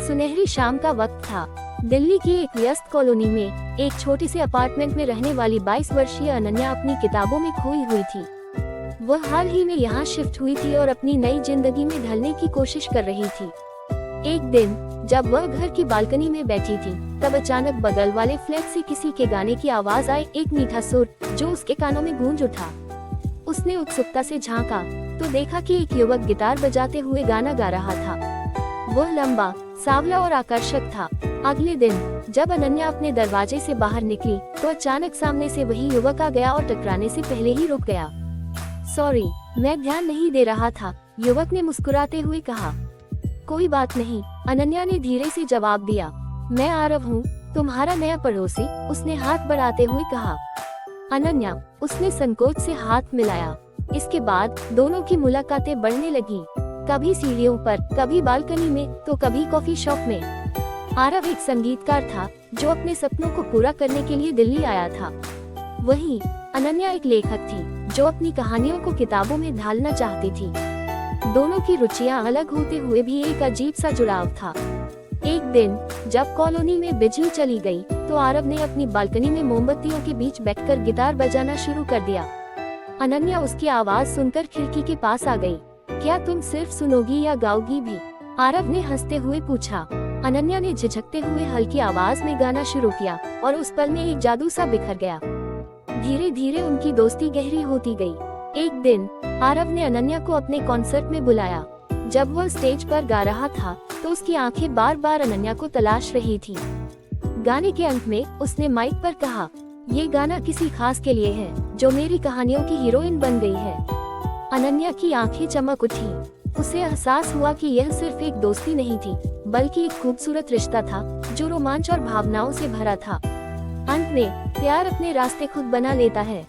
सुनहरी शाम का वक्त था। दिल्ली की एक व्यस्त कॉलोनी में एक छोटे से अपार्टमेंट में रहने वाली 22 वर्षीय अनन्या अपनी किताबों में खोई हुई थी। वह हाल ही में यहाँ शिफ्ट हुई थी और अपनी नई जिंदगी में ढलने की कोशिश कर रही थी। एक दिन जब वह घर की बालकनी में बैठी थी, तब अचानक बगल वाले फ्लैट से किसी के गाने की आवाज आई, एक मीठा सुर जो उसके कानों में गूंज उठा। उसने उत्सुकता से झांका तो देखा कि एक युवक गिटार बजाते हुए गाना गा रहा था। वह लंबा, सांवला और आकर्षक था। अगले दिन जब अनन्या अपने दरवाजे से बाहर निकली तो अचानक सामने से वही युवक आ गया और टकराने से पहले ही रुक गया। सॉरी, मैं ध्यान नहीं दे रहा था, युवक ने मुस्कुराते हुए कहा। कोई बात नहीं, अनन्या ने धीरे से जवाब दिया। मैं आरव हूँ, तुम्हारा नया पड़ोसी, उसने हाथ बढ़ाते हुए कहा। अनन्या, उसने संकोच से हाथ मिलाया। इसके बाद दोनों की मुलाकातें बढ़ने लगी, कभी सीढ़ियों पर, कभी बालकनी में, तो कभी कॉफी शॉप में। आरव एक संगीतकार था जो अपने सपनों को पूरा करने के लिए दिल्ली आया था। वहीं अनन्या एक लेखक थी जो अपनी कहानियों को किताबों में ढालना चाहती थी। दोनों की रुचियां अलग होते हुए भी एक अजीब सा जुड़ाव था। एक दिन जब कॉलोनी में बिजली चली गई तो आरव ने अपनी बालकनी में मोमबत्तियों के बीच बैठकर गिटार बजाना शुरू कर दिया। अनन्या उसकी आवाज सुनकर खिड़की के पास आ गई। क्या तुम सिर्फ सुनोगी या गाओगी भी? आरव ने हंसते हुए पूछा। अनन्या ने झिझकते हुए हल्की आवाज में गाना शुरू किया और उस पल में एक जादू सा बिखर गया। धीरे धीरे उनकी दोस्ती गहरी होती गई। एक दिन आरव ने अनन्या को अपने कॉन्सर्ट में बुलाया। जब वह स्टेज पर गा रहा था तो उसकी आंखें बार बार अनन्या को तलाश रही थी। गाने के अंत में उसने माइक पर कहा, ये गाना किसी खास के लिए है जो मेरी कहानियों की हीरोइन बन गई है। अनन्या की आंखें चमक उठी। उसे एहसास हुआ कि यह सिर्फ एक दोस्ती नहीं थी, बल्कि एक खूबसूरत रिश्ता था जो रोमांच और भावनाओं से भरा था। अंत में प्यार अपने रास्ते खुद बना लेता है।